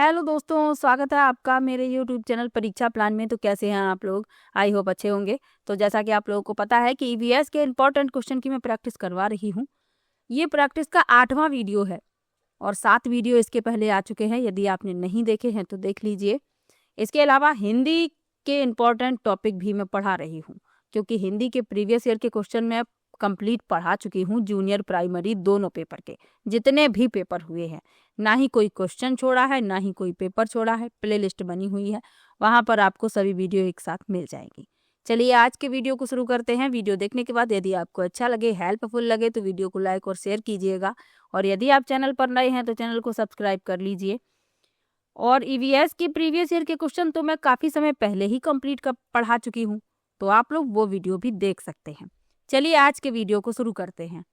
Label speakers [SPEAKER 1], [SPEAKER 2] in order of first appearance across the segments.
[SPEAKER 1] Hello दोस्तों, स्वागत है आपका मेरे यूट्यूब चैनल परीक्षा प्लान में। तो कैसे हैं आप लोग? आई होप अच्छे होंगे। तो जैसा कि आप लोगों को पता है कि ईवीएस के इंपॉर्टेंट क्वेश्चन की मैं प्रैक्टिस करवा रही हूँ। ये प्रैक्टिस का 8वां वीडियो है और 7 वीडियो इसके पहले आ चुके हैं। यदि आपने नहीं देखे हैं तो देख लीजिए। इसके अलावा हिंदी के इम्पॉर्टेंट टॉपिक भी मैं पढ़ा रही हूँ, क्योंकि हिंदी के प्रीवियस ईयर के क्वेश्चन मैं कंप्लीट पढ़ा चुकी हूँ। जूनियर प्राइमरी दोनों पेपर के जितने भी पेपर हुए हैं, ना ही कोई क्वेश्चन छोड़ा है ना ही कोई पेपर छोड़ा है। प्ले लिस्ट बनी हुई है, वहाँ पर आपको सभी वीडियो एक साथ मिल जाएंगी। चलिए आज के वीडियो को शुरू करते हैं। वीडियो देखने के बाद यदि आपको अच्छा लगे, हेल्पफुल लगे तो वीडियो को लाइक और शेयर कीजिएगा। और यदि आप चैनल पर नए हैं तो चैनल को सब्सक्राइब कर लीजिए। और ईवीएस के प्रीवियस ईयर के क्वेश्चन तो मैं काफ़ी समय पहले ही कंप्लीट कर पढ़ा चुकी हूँ, तो आप लोग वो वीडियो भी देख सकते हैं। चलिए आज के वीडियो को शुरू करते हैं।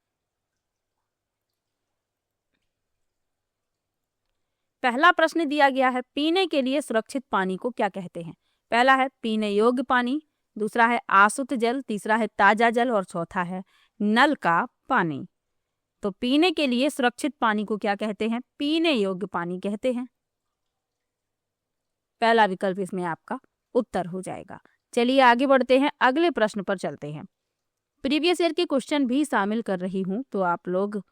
[SPEAKER 1] पहला प्रश्न दिया गया है, पीने के लिए सुरक्षित पानी को क्या कहते हैं? पहला है पीने योग्य पानी, दूसरा है आशुद्ध जल, तीसरा है ताजा जल और चौथा है नल का पानी। तो पीने के लिए सुरक्षित पानी को क्या कहते हैं? पीने योग्य पानी कहते हैं। पहला विकल्प इसमें आपका उत्तर हो जाएगा। चलिए आगे बढ़ते हैं, अगले प्रश्न पर चलते हैं। प्रीवियस ईयर के क्वेश्चन भी शामिल कर रही हूं, तो आप लोग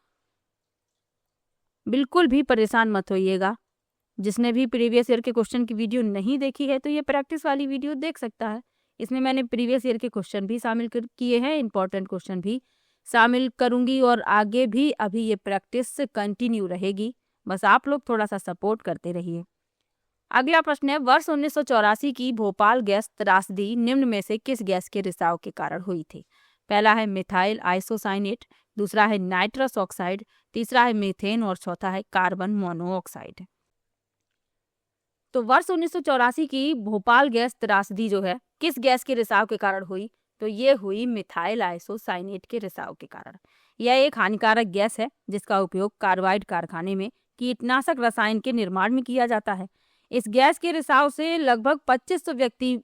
[SPEAKER 1] बिल्कुल भी परेशान मत होइएगा। जिसने भी प्रीवियस ईयर के क्वेश्चन की वीडियो नहीं देखी है तो ये प्रैक्टिस वाली वीडियो देख सकता है। इसमें मैंने प्रीवियस ईयर के क्वेश्चन भी शामिल किए हैं, इंपॉर्टेंट क्वेश्चन भी शामिल करूंगी और आगे भी अभी ये प्रैक्टिस कंटिन्यू रहेगी। बस आप लोग थोड़ा सा सपोर्ट करते रहिए। अगला प्रश्न है, वर्ष 1984 की भोपाल गैस त्रासदी निम्न में से किस गैस के रिसाव के कारण हुई थी? पहला है मिथाइल आइसोसाइनेट, दूसरा है नाइट्रस ऑक्साइड, तीसरा है मीथेन और चौथा है कार्बन मोनोऑक्साइड। तो वर्ष 1984 की भोपाल गैस त्रासदी जो है किस गैस के रिसाव के कारण हुई? तो ये हुई मिथाइल आइसोसाइनेट के रिसाव के कारण। यह एक हानिकारक गैस है जिसका उपयोग कार्बाइड कारखाने में कीटनाशक रसायन के निर्माण में किया जाता है। इस गैस के रिसाव से लगभग 2500 व्यक्ति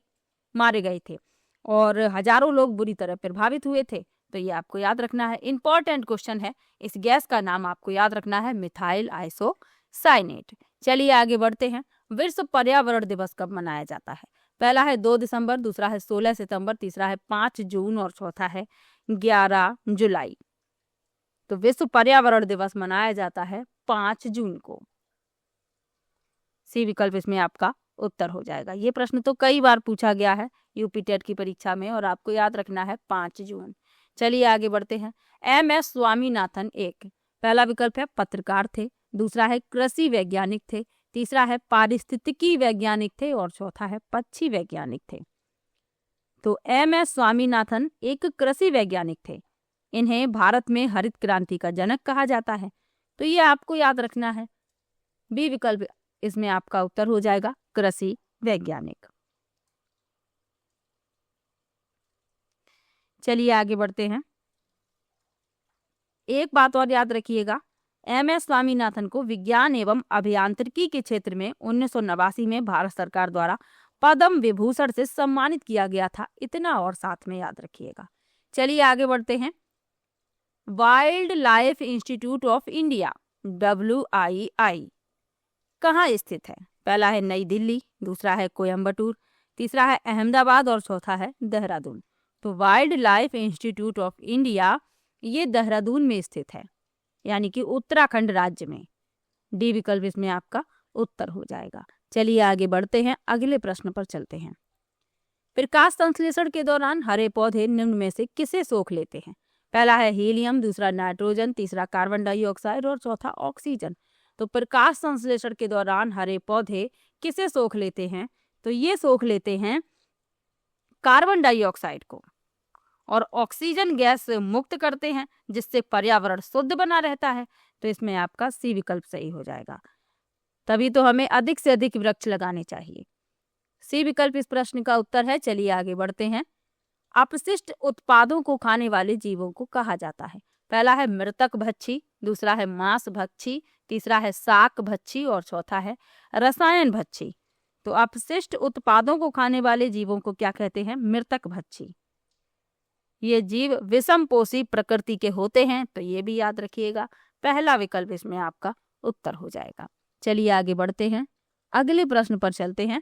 [SPEAKER 1] मारे गए थे और हजारों लोग बुरी तरह प्रभावित हुए थे। तो ये आपको याद रखना है, इंपॉर्टेंट क्वेश्चन है। इस गैस का नाम आपको याद रखना है, मिथाइल आइसोसाइनेट। चलिए आगे बढ़ते हैं। विश्व पर्यावरण दिवस कब मनाया जाता है? पहला है 2 दिसंबर, दूसरा है 16 सितंबर, तीसरा है 5 जून और चौथा है 11 जुलाई। तो विश्व पर्यावरण दिवस मनाया जाता है 5 जून को। सी विकल्प इसमें आपका उत्तर हो जाएगा। ये प्रश्न तो कई बार पूछा गया है यूपी टेट की परीक्षा में और आपको याद रखना है 5 जून। चलिए आगे बढ़ते हैं। MS स्वामीनाथन एक, पहला विकल्प है पत्रकार थे, दूसरा है कृषि वैज्ञानिक थे, तीसरा है पारिस्थितिकी वैज्ञानिक थे और चौथा है पक्षी वैज्ञानिक थे। तो MS स्वामीनाथन एक कृषि वैज्ञानिक थे। इन्हें भारत में हरित क्रांति का जनक कहा जाता है। तो ये आपको याद रखना है। बी विकल्प इसमें आपका उत्तर हो जाएगा, कृषि वैज्ञानिक। चलिए आगे बढ़ते हैं। एक बात और याद रखिएगा, MS स्वामीनाथन को विज्ञान एवं अभियांत्रिकी के क्षेत्र में 1989 में भारत सरकार द्वारा पद्म विभूषण से सम्मानित किया गया था। इतना और साथ में याद रखिएगा। चलिए आगे बढ़ते हैं। Wild life institute of India WII कहाँ स्थित है? पहला है नई दिल्ली, दूसरा है कोयम्बटूर, तीसरा है अहमदाबाद और चौथा है देहरादून। तो wild life institute of India ये देहरादून में स्थित है, यानी कि उत्तराखंड राज्य में। डी विकल्प इसमें आपका उत्तर हो जाएगा। चलिए आगे बढ़ते हैं, अगले प्रश्न पर चलते हैं। प्रकाश संश्लेषण के दौरान हरे पौधे निम्न में से किसे सोख लेते हैं? पहला है हीलियम, दूसरा नाइट्रोजन, तीसरा कार्बन डाइऑक्साइड और चौथा ऑक्सीजन। तो प्रकाश संश्लेषण के दौरान हरे पौधे किसे सोख लेते हैं? तो ये सोख लेते हैं कार्बन डाइऑक्साइड को और ऑक्सीजन गैस मुक्त करते हैं, जिससे पर्यावरण शुद्ध बना रहता है। तो इसमें आपका सी विकल्प सही हो जाएगा। तभी तो हमें अधिक से अधिक वृक्ष लगाने चाहिए। सी विकल्प इस प्रश्न का उत्तर है। चलिए आगे बढ़ते हैं। अपशिष्ट उत्पादों को खाने वाले जीवों को कहा जाता है? पहला है मृतक भक्षी, दूसरा है मांस भक्षी, तीसरा है शाक भक्षी और चौथा है रसायन भक्षी। तो अपशिष्ट उत्पादों को खाने वाले जीवों को क्या कहते हैं? मृतक भक्षी। ये जीव विषमपोषी प्रकृति के होते हैं, तो ये भी याद रखिएगा। पहला विकल्प इसमें आपका उत्तर हो जाएगा। चलिए आगे बढ़ते हैं। अगले प्रश्न पर चलते हैं।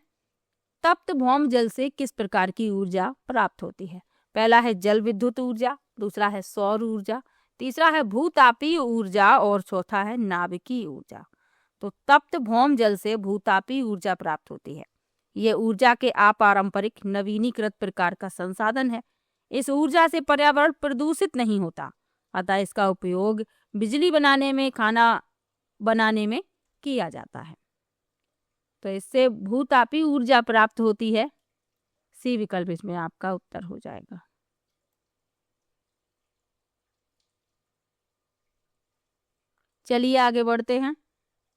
[SPEAKER 1] तप्त भौम जल से किस प्रकार की ऊर्जा प्राप्त होती है? पहला है जल विद्युत ऊर्जा, दूसरा है सौर ऊर्जा, तीसरा है भूतापीय ऊर्जा और चौथा है नाभिकीय ऊर्जा। तो तप्त भौम जल से भूतापीय ऊर्जा प्राप्त होती है। ये ऊर्जा के अपारंपरिक नवीनीकृत प्रकार का संसाधन है। इस ऊर्जा से पर्यावरण प्रदूषित नहीं होता, अतः इसका उपयोग बिजली बनाने में, खाना बनाने में किया जाता है। तो इससे भूतापीय ऊर्जा प्राप्त होती है। सी विकल्प इसमें आपका उत्तर हो जाएगा। चलिए आगे बढ़ते हैं।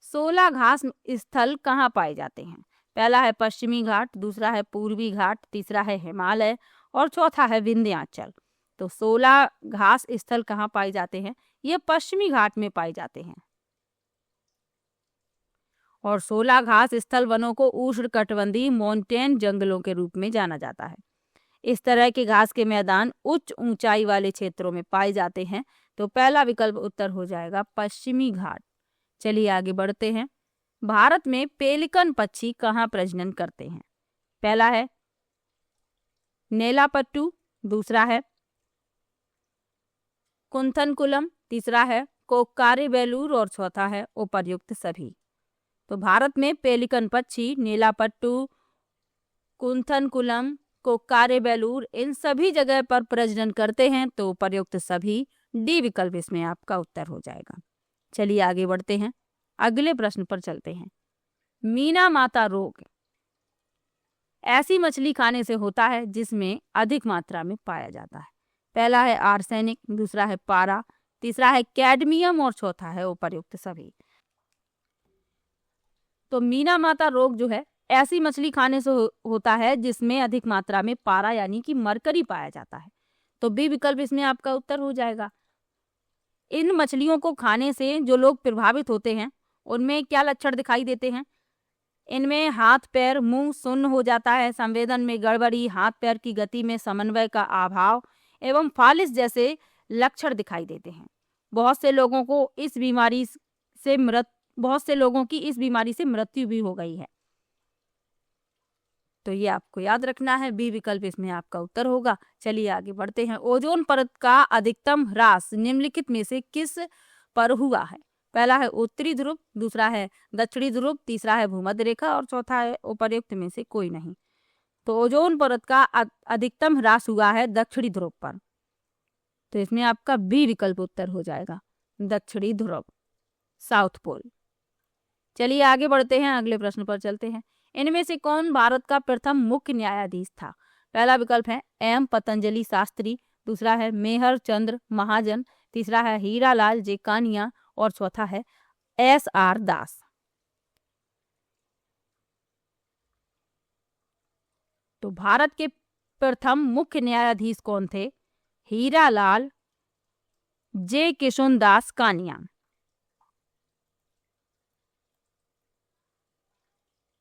[SPEAKER 1] 16 घास स्थल कहाँ पाए जाते हैं? पहला है पश्चिमी घाट, दूसरा है पूर्वी घाट, तीसरा है हिमालय और चौथा है विंध्याचल। तो 16 घास स्थल कहाँ पाए जाते हैं? ये पश्चिमी घाट में पाए जाते हैं। और 16 घास स्थल वनों को उष्णकटिबंधीय माउंटेन जंगलों के रूप में जाना जाता है। इस तरह के घास के मैदान उच्च ऊंचाई वाले क्षेत्रों में पाए जाते हैं। तो पहला विकल्प उत्तर हो जाएगा पश्चिमी घाट। चलिए आगे बढ़ते हैं। भारत में पेलिकन पक्षी कहाँ प्रजनन करते हैं? पहला है नेलापट्टू, दूसरा है कुंथनकुलम, तीसरा है कोक्कारेबेलूर और चौथा है उपर्युक्त सभी। तो भारत में पेलिकन पक्षी नेलापट्टू, कुंथनकुलम, कोक्कारेबेलूर इन सभी जगह पर प्रजनन करते हैं। तो उपर्युक्त सभी, डी विकल्प इसमें आपका उत्तर हो जाएगा। चलिए आगे बढ़ते हैं। अगले प्रश्न पर चलते हैं। मीना माता रोग ऐसी मछली खाने से होता है जिसमें अधिक मात्रा में पाया जाता है। पहला है आर्सेनिक, दूसरा है पारा, तीसरा है कैडमियम और चौथा है उपर्युक्त सभी। तो मीना माता रोग जो है ऐसी मछली खाने से होता है जिसमें अधिक मात्रा में पारा यानी कि मरकरी पाया जाता है। तो बी विकल्प इसमें आपका उत्तर हो जाएगा। इन मछलियों को खाने से जो लोग प्रभावित होते हैं उनमें क्या लक्षण दिखाई देते हैं? इनमें हाथ पैर मुंह सुन्न हो जाता है, संवेदन में गड़बड़ी, हाथ पैर की गति में समन्वय का अभाव एवं फालिस जैसे लक्षण दिखाई देते हैं। बहुत से लोगों की इस बीमारी से मृत्यु भी हो गई है। तो ये आपको याद रखना है, बी विकल्प इसमें आपका उत्तर होगा। चलिए आगे बढ़ते हैं। ओजोन परत का अधिकतम ह्रास निम्नलिखित में से किस पर हुआ है? पहला है उत्तरी ध्रुव, दूसरा है दक्षिणी ध्रुव, तीसरा है भूमध्य रेखा और चौथा है उपर्युक्त में से कोई नहीं। तो ओजोन परत का अधिकतम ह्रास हुआ है दक्षिणी ध्रुव पर। तो इसमें आपका बी विकल्प उत्तर हो जाएगा, दक्षिणी ध्रुव, साउथ पोल। चलिए आगे बढ़ते हैं, अगले प्रश्न पर चलते हैं। इनमें से कौन भारत का प्रथम मुख्य न्यायाधीश था? पहला विकल्प है एम पतंजलि शास्त्री, दूसरा है मेहर चंद्र महाजन, तीसरा है हीरालाल जेकानिया और चौथा है एस.आर. दास। तो भारत के प्रथम मुख्य न्यायाधीश कौन थे? हीरालाल जे किशुनदास कानिया।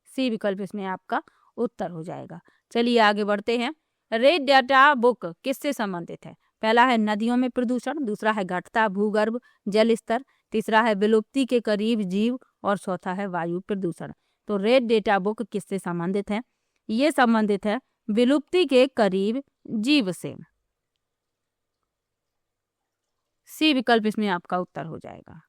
[SPEAKER 1] सी विकल्प इसमें आपका उत्तर हो जाएगा। चलिए आगे बढ़ते हैं। रेड डाटा बुक किससे संबंधित है? पहला है नदियों में प्रदूषण, दूसरा है घटता भूगर्भ जल स्तर, तीसरा है विलुप्ति के करीब जीव और चौथा है वायु प्रदूषण। तो रेड डेटा बुक किससे संबंधित है? ये संबंधित है विलुप्ति के करीब जीव से। सी विकल्प इसमें आपका उत्तर हो जाएगा।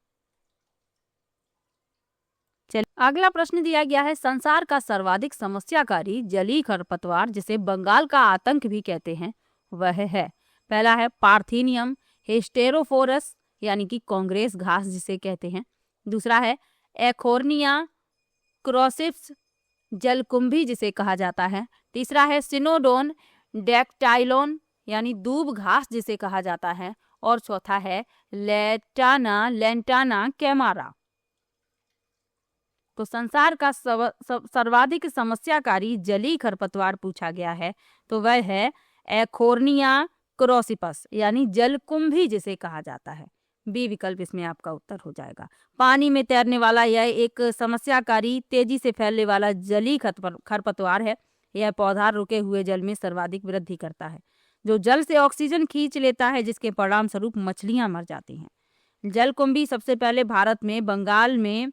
[SPEAKER 1] चलिए अगला प्रश्न दिया गया है। संसार का सर्वाधिक समस्याकारी जलीय खरपतवार जिसे बंगाल का आतंक भी कहते हैं वह है। पहला है पार्थिनियम हिस्टेरोफोरस यानी कि कांग्रेस घास जिसे कहते हैं, दूसरा है एखोर्निया क्रोसिप्स जलकुंभी जिसे कहा जाता है, तीसरा है सिनोडोन डेक्टाइलोन यानी दूब घास जिसे कहा जाता है और चौथा है लेंटाना कैमारा। तो संसार का सर्वाधिक समस्याकारी जलीय खरपतवार पूछा गया है तो वह है एखोर्निया क्रोसिपस यानी जलकुंभी जिसे कहा जाता है। बी विकल्प इसमें आपका उत्तर हो जाएगा। पानी में तैरने वाला यह एक समस्याकारी तेजी से फैलने वाला जलीय खरपतवार है। यह पौधा रुके हुए जल में सर्वाधिक वृद्धि करता है, जो जल से ऑक्सीजन खींच लेता है, जिसके परिणाम स्वरूप मछलियां मर जाती हैं। जलकुंभी सबसे पहले भारत में बंगाल में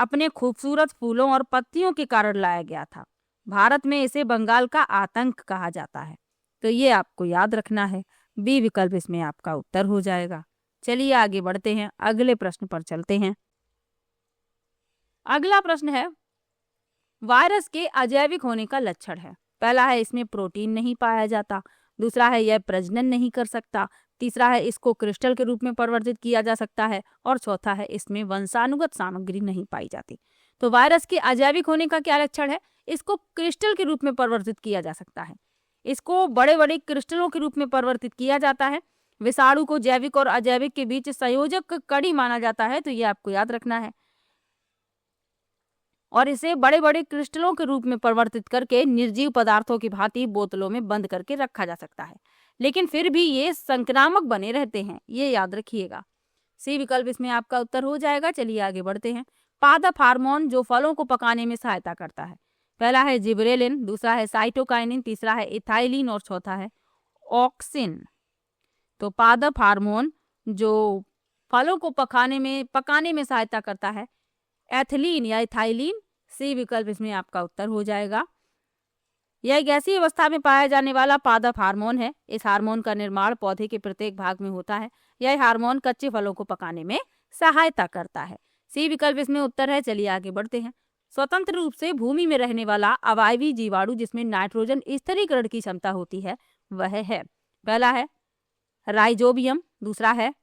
[SPEAKER 1] अपने खूबसूरत फूलों और पत्तियों के कारण लाया गया था। भारत में इसे बंगाल का आतंक कहा जाता है। तो ये आपको याद रखना है। बी विकल्प इसमें आपका उत्तर हो जाएगा। चलिए आगे बढ़ते हैं, अगले प्रश्न पर चलते हैं। अगला प्रश्न है, वायरस के अजैविक होने का लक्षण है। पहला है इसमें प्रोटीन नहीं पाया जाता, दूसरा है यह प्रजनन नहीं कर सकता, तीसरा है इसको क्रिस्टल के रूप में परिवर्तित किया जा सकता है, और चौथा है इसमें वंशानुगत सामग्री नहीं पाई जाती। तो वायरस के अजैविक होने का क्या लक्षण है? इसको क्रिस्टल के रूप में परिवर्तित किया जा सकता है, इसको बड़े बड़े क्रिस्टलों के रूप में परिवर्तित किया जाता है। विषाणु को जैविक और अजैविक के बीच संयोजक कड़ी माना जाता है, तो ये आपको याद रखना है। और इसे बड़े बड़े क्रिस्टलों के रूप में परिवर्तित करके निर्जीव पदार्थों की भांति बोतलों में बंद करके रखा जा सकता है, लेकिन फिर भी ये संक्रामक बने रहते हैं, ये याद रखिएगा। सी विकल्प इसमें आपका उत्तर हो जाएगा। चलिए आगे बढ़ते हैं। पादप हार्मोन जो फलों को पकाने में सहायता करता है। पहला है जिबरेलिन, दूसरा है साइटोकाइनिन, तीसरा है इथाइलिन और चौथा है ऑक्सिन। तो पादप हार्मोन जो फलों को पकाने में सहायता करता है, एथिलीन या इथाइलिन। सी विकल्प इसमें आपका उत्तर हो जाएगा। यह एक ऐसी अवस्था में पाया जाने वाला पादप हार्मोन है। इस हार्मोन का निर्माण पौधे के प्रत्येक भाग में होता है। यह हार्मोन कच्चे फलों को पकाने में सहायता करता है। सी विकल्प इसमें उत्तर है। चलिए आगे बढ़ते हैं। स्वतंत्र रूप से भूमि में रहने वाला अवायवी जीवाणु जिसमें नाइट्रोजन स्थिरीकरण की क्षमता होती है वह है, पहला है राइजोबियम, दूसरा है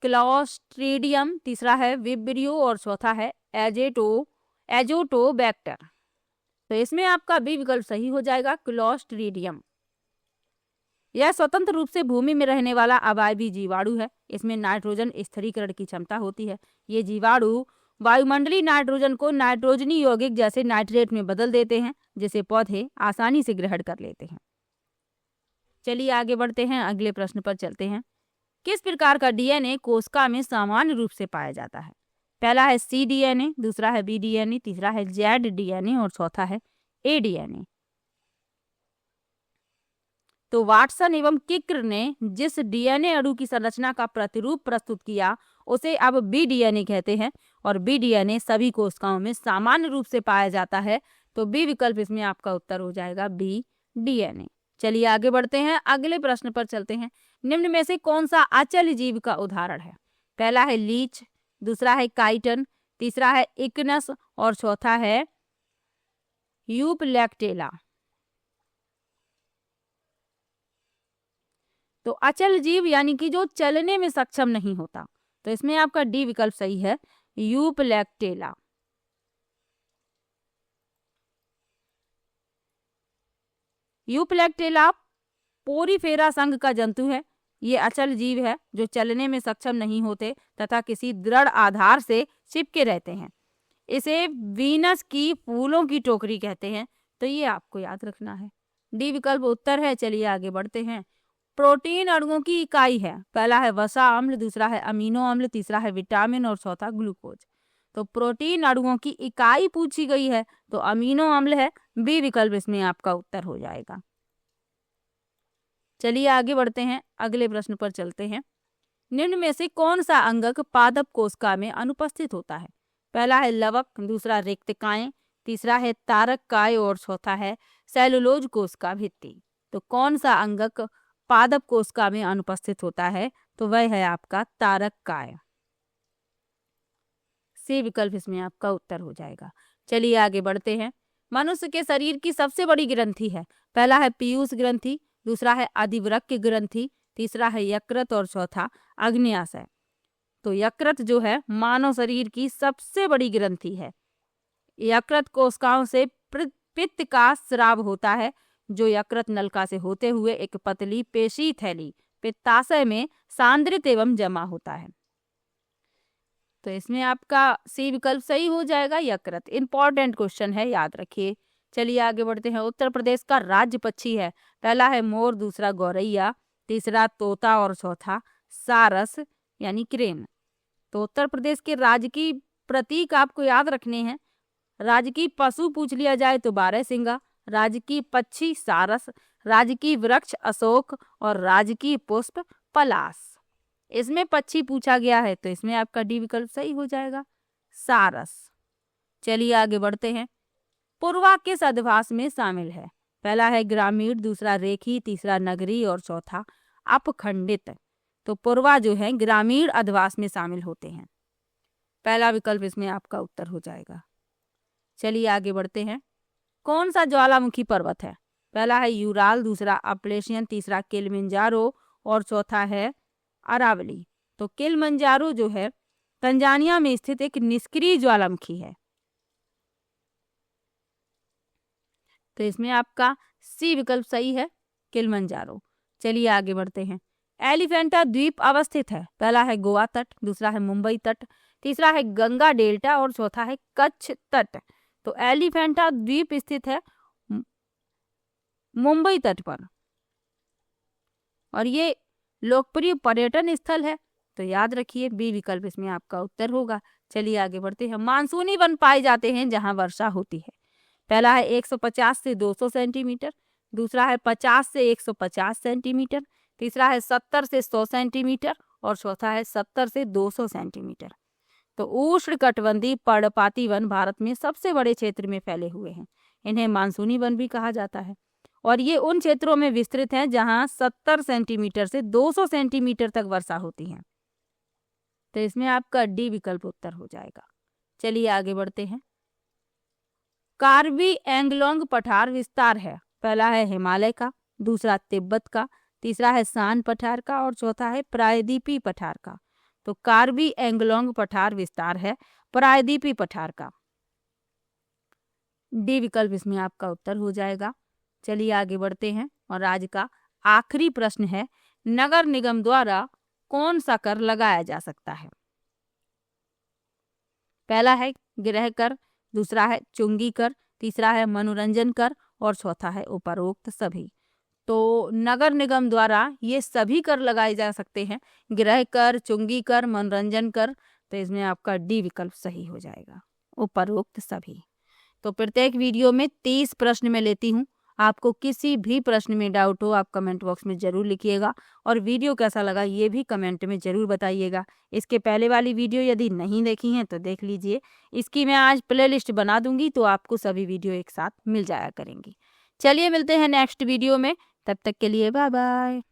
[SPEAKER 1] क्लॉस्ट्रीडियम, तीसरा है विब्रियो और चौथा है एजोटोबैक्टर। तो इसमें आपका बी विकल्प सही हो जाएगा, क्लॉस्ट्रीडियम। यह स्वतंत्र रूप से भूमि में रहने वाला अवायवी जीवाणु है। इसमें नाइट्रोजन स्थिरीकरण की क्षमता होती है। ये जीवाणु वायुमंडलीय नाइट्रोजन को नाइट्रोजनी यौगिक जैसे नाइट्रेट में बदल देते हैं, जिसे पौधे आसानी से ग्रहण कर लेते हैं। चलिए आगे बढ़ते हैं, अगले प्रश्न पर चलते हैं। किस प्रकार का डीएनए कोशिका में सामान्य रूप से पाया जाता है? पहला है सी डीएनए, दूसरा है बी डीएनए, तीसरा है जेड डीएनए और चौथा है ए डीएनए। तो वाटसन एवं किक्र ने जिस डीएनए अणु की संरचना का प्रतिरूप प्रस्तुत किया उसे अब बी डीएनए कहते हैं, और बी डीएनए सभी कोशिकाओं में सामान्य रूप से पाया जाता है। तो बी विकल्प इसमें आपका उत्तर हो जाएगा, बी डीएनए। चलिए आगे बढ़ते हैं, अगले प्रश्न पर चलते हैं। निम्न में से कौन सा अचल जीव का उदाहरण है? पहला है लीच, दूसरा है काइटन, तीसरा है इक्नस और चौथा है यूपलैक्टेला। तो अचल जीव यानी कि जो चलने में सक्षम नहीं होता, तो इसमें आपका डी विकल्प सही है, यूपलैक्टेला। यूपलैक्टेला पोरीफेरा संघ का जंतु है। ये अचल जीव है जो चलने में सक्षम नहीं होते तथा किसी दृढ़ आधार से चिपके रहते हैं। इसे वीनस की फूलों की टोकरी कहते हैं। तो ये आपको याद रखना है, डी विकल्प उत्तर है। चलिए आगे बढ़ते हैं। प्रोटीन अणुओं की इकाई है। पहला है वसा अम्ल, दूसरा है अमीनो अम्ल, तीसरा है विटामिन और चौथा ग्लूकोज। तो प्रोटीन अणुओं की इकाई पूछी गई है, तो अमीनो अम्ल है। बी विकल्प इसमें आपका उत्तर हो जाएगा। चलिए आगे बढ़ते हैं, अगले प्रश्न पर चलते हैं। निम्न में से कौन सा अंगक पादप कोशिका में अनुपस्थित होता है? पहला है लवक, दूसरा रिक्तकाएं, तीसरा है तारक काय और चौथा है सेलुलोज कोशिका भित्ति। तो कौन सा अंगक पादप कोशिका में अनुपस्थित होता है? तो वह है आपका तारक काय। सी विकल्प इसमें आपका उत्तर हो जाएगा। चलिए आगे बढ़ते हैं। मनुष्य के शरीर की सबसे बड़ी ग्रंथि है। पहला है पीयूष ग्रंथि, दूसरा है अधिवृक्क ग्रंथि, तीसरा है यकृत और चौथा अग्न्याशय। तो यकृत जो है मानव शरीर की सबसे बड़ी ग्रंथि है। यकृत कोशिकाओं से पित्त का स्राव होता है, जो यकृत नलिका से होते हुए एक पतली पेशी थैली पित्ताशय में सांद्रित एवं जमा होता है। तो इसमें आपका सी विकल्प सही हो जाएगा, यकृत। इंपॉर्टेंट क्वेश्चन है, याद रखिए। चलिए आगे बढ़ते हैं। उत्तर प्रदेश का राज्य पक्षी है। पहला है मोर, दूसरा गौरैया, तीसरा तोता और चौथा सारस यानी क्रेन। तो उत्तर प्रदेश के राज्य की प्रतीक आपको याद रखने हैं। राज्य की पशु पूछ लिया जाए तो बारहसिंगा, राज्य की पक्षी सारस, राज्य की वृक्ष अशोक और राज्य की पुष्प पलाश। इसमें पक्षी पूछा गया है, तो इसमें आपका डी विकल्प सही हो जाएगा, सारस। चलिए आगे बढ़ते हैं। पूर्वा किस अधिभाष में शामिल है? पहला है ग्रामीण, दूसरा रेखी, तीसरा नगरी और चौथा अपखंडित। तो पूर्वा जो है ग्रामीण अधिभाष में शामिल होते हैं। पहला विकल्प इसमें आपका उत्तर हो जाएगा। चलिए आगे बढ़ते हैं। कौन सा ज्वालामुखी पर्वत है? पहला है यूराल, दूसरा अपलेशियन, तीसरा किलिमंजारो और चौथा है अरावली। तो किलिमंजारो जो है तंजानिया में स्थित एक निष्क्रिय ज्वालामुखी है। तो इसमें आपका सी विकल्प सही है, किलिमंजारो। चलिए आगे बढ़ते हैं। एलिफेंटा द्वीप अवस्थित है? पहला है गोवा तट, दूसरा है मुंबई तट, तीसरा है गंगा डेल्टा और चौथा है कच्छ तट। तो एलिफेंटा द्वीप स्थित है मुंबई तट पर और ये लोकप्रिय पर्यटन स्थल है। तो याद रखिए बी विकल्प इसमें आपका उत्तर होगा। चलिए आगे बढ़ते हैं। मानसूनी वन पाए जाते हैं जहां वर्षा होती है। पहला है 150 से 200 सेंटीमीटर, दूसरा है 50 से 150 सेंटीमीटर, तीसरा है 70 से 100 सेंटीमीटर और चौथा है 70 से 200 सेंटीमीटर। तो उष्णकटिबंधीय पर्णपाती वन भारत में सबसे बड़े क्षेत्र में फैले हुए हैं। इन्हें मानसूनी वन भी कहा जाता है और ये उन क्षेत्रों में विस्तृत हैं जहां 70 सेंटीमीटर से 200 सेंटीमीटर तक वर्षा होती है। तो इसमें आपका डी विकल्प उत्तर हो जाएगा। चलिए आगे बढ़ते हैं। कार्बी एंगलोंग पठार विस्तार है? पहला है हिमालय का, दूसरा तिब्बत का, तीसरा है सान पठार का और चौथा है प्रायद्वीपीय पठार का। तो कार्बी एंगलोंग पठार विस्तार है प्रायद्वीपीय पठार का। डी विकल्प इसमें आपका उत्तर हो जाएगा। चलिए आगे बढ़ते हैं और आज का आखिरी प्रश्न है, नगर निगम द्वारा कौन सा कर लगाया जा सकता है? पहला है गृह कर, दूसरा है चुंगी कर, तीसरा है मनोरंजन कर और चौथा है उपरोक्त सभी। तो नगर निगम द्वारा ये सभी कर लगाए जा सकते हैं, गृह कर, चुंगी कर, मनोरंजन कर। तो इसमें आपका डी विकल्प सही हो जाएगा, उपरोक्त सभी। तो प्रत्येक वीडियो में 30 प्रश्न मैं लेती हूँ। आपको किसी भी प्रश्न में डाउट हो आप कमेंट बॉक्स में ज़रूर लिखिएगा और वीडियो कैसा लगा ये भी कमेंट में ज़रूर बताइएगा। इसके पहले वाली वीडियो यदि नहीं देखी हैं तो देख लीजिए। इसकी मैं आज प्लेलिस्ट बना दूंगी तो आपको सभी वीडियो एक साथ मिल जाया करेंगी। चलिए मिलते हैं नेक्स्ट वीडियो में, तब तक के लिए बाय बाय।